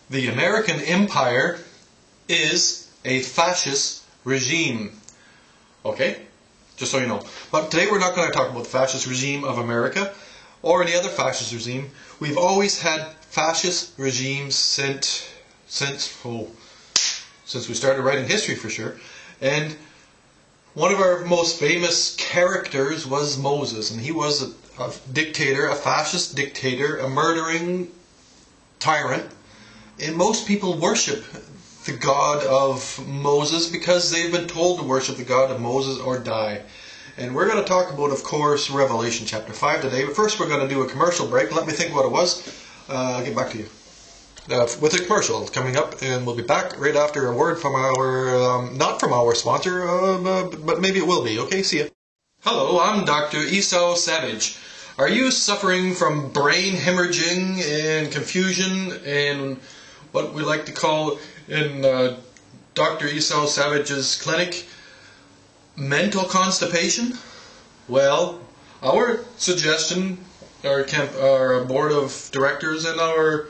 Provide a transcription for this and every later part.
The American Empire is a fascist regime. Okay? Just so you know. But today we're not going to talk about the fascist regime of America or any other fascist regime. We've always had fascist regimes since we started writing history, for sure. And one of our most famous characters was Moses, and he was a dictator, a fascist dictator, a murdering tyrant. And most people worship the God of Moses because they've been told to worship the God of Moses or die. And we're going to talk about, of course, Revelation chapter 5 today. But first we're going to do a commercial break. Let me think what it was. I'll get back to you. With a commercial coming up, and we'll be back right after a word from our, not from our sponsor, but maybe it will be. Okay, see ya. Hello, I'm Dr. Esau Savage. Are you suffering from brain hemorrhaging and confusion and what we like to call in Dr. Esau Savage's clinic, mental constipation? Well, our suggestion, our board of directors and our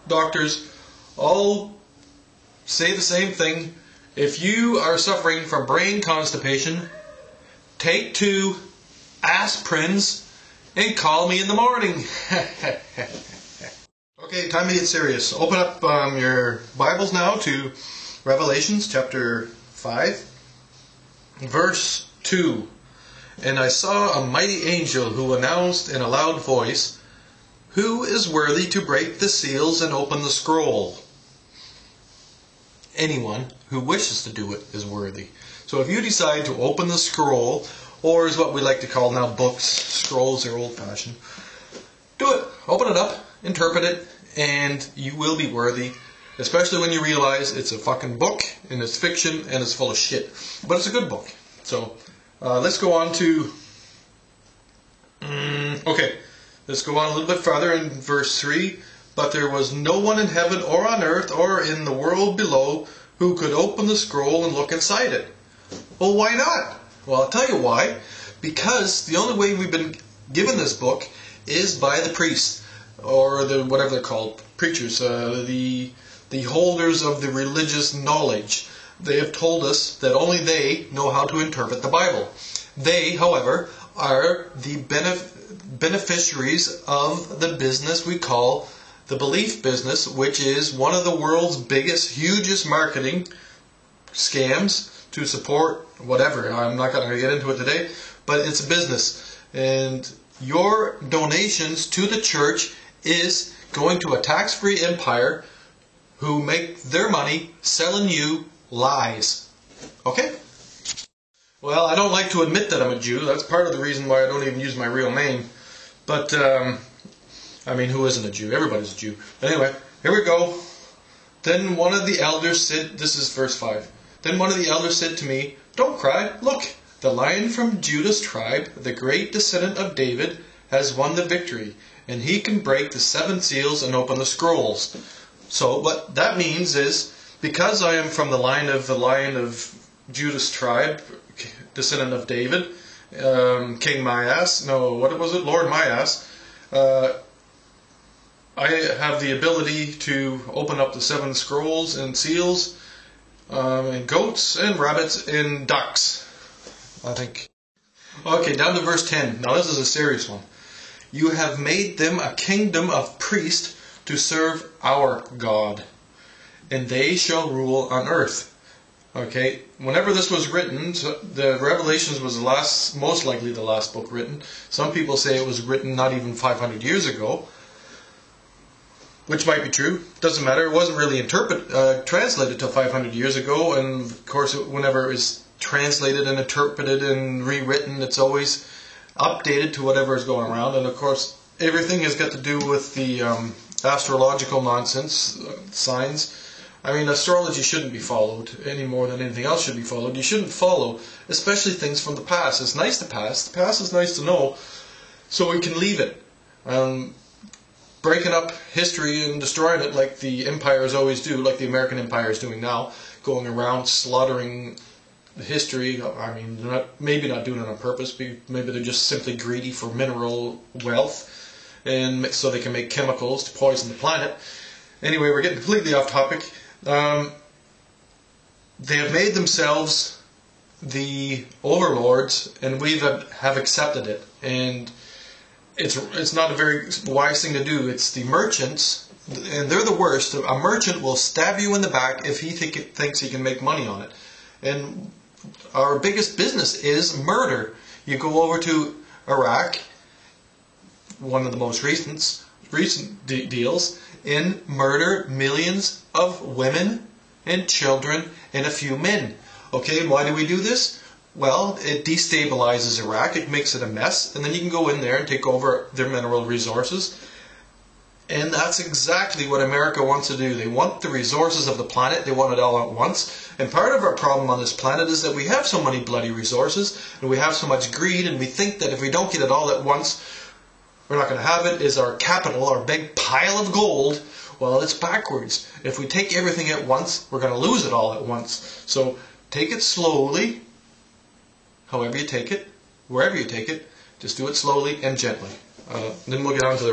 doctors all say the same thing. If you are suffering from brain constipation, take 2 aspirins and call me in the morning. Okay, time to get serious. Open up your Bibles now to Revelations chapter 5, verse 2. And I saw a mighty angel who announced in a loud voice, "Who is worthy to break the seals and open the scroll?" Anyone who wishes to do it is worthy. So if you decide to open the scroll, or is what we like to call now books, scrolls are old-fashioned, do it. Open it up, interpret it, and you will be worthy, especially when you realize it's a fucking book, and it's fiction, and it's full of shit. But it's a good book. So let's go on to... Let's go on a little bit farther in verse 3. But there was no one in heaven or on earth or in the world below who could open the scroll and look inside it. Well, why not? Well, I'll tell you why. Because the only way we've been given this book is by the priests, or the whatever they're called, preachers, the holders of the religious knowledge. They have told us that only they know how to interpret the Bible. They, however, are the beneficiaries of the business we call the belief business, which is one of the world's biggest, hugest marketing scams to support whatever. I'm not going to get into it today, but it's a business. And your donations to the church is going to a tax-free empire who make their money selling you lies. Okay? Well, I don't like to admit that I'm a Jew. That's part of the reason why I don't even use my real name. But, I mean, who isn't a Jew? Everybody's a Jew. Anyway, here we go. Then one of the elders said, this is verse 5. Then one of the elders said to me, "Don't cry. Look, the Lion from Judah's tribe, the great descendant of David, has won the victory, and he can break the 7 seals and open the scrolls." So what that means is, because I am from the Lion of Judah's tribe, descendant of David, King Myass, no, what was it? Lord Myass, I have the ability to open up the 7 scrolls and seals, and goats and rabbits and ducks, I think. Okay, down to verse 10. Now this is a serious one. "You have made them a kingdom of priests to serve our God, and they shall rule on earth." Okay, whenever this was written, the Revelations was most likely the last book written. Some people say it was written not even 500 years ago, which might be true. Doesn't matter. It wasn't really translated till 500 years ago, and of course, whenever it's translated and interpreted and rewritten, it's always updated to whatever is going around. And of course, everything has got to do with the astrological nonsense, signs. I mean, astrology shouldn't be followed any more than anything else should be followed. You shouldn't follow, especially things from the past. It's nice to pass. The past is nice to know, so we can leave it. Breaking up history and destroying it like the empires always do, like the American Empire is doing now, going around slaughtering the history. I mean, they're maybe not doing it on purpose. Maybe they're just simply greedy for mineral wealth, and so they can make chemicals to poison the planet. Anyway, we're getting completely off topic. They have made themselves the overlords, and we have accepted it. And it's not a very wise thing to do. It's the merchants, and they're the worst. A merchant will stab you in the back if he thinks he can make money on it. And our biggest business is murder. You go over to Iraq, one of the most recent deals, in murder millions of women and children and a few men. Okay, and why do we do this? Well, it destabilizes Iraq, it makes it a mess, and then you can go in there and take over their mineral resources. And that's exactly what America wants to do. They want the resources of the planet, they want it all at once. And part of our problem on this planet is that we have so many bloody resources, and we have so much greed, and we think that if we don't get it all at once, we're not going to have it. Is our capital, our big pile of gold. Well, it's backwards. If we take everything at once, we're going to lose it all at once. So take it slowly, however you take it, wherever you take it, just do it slowly and gently. Then we'll get on to the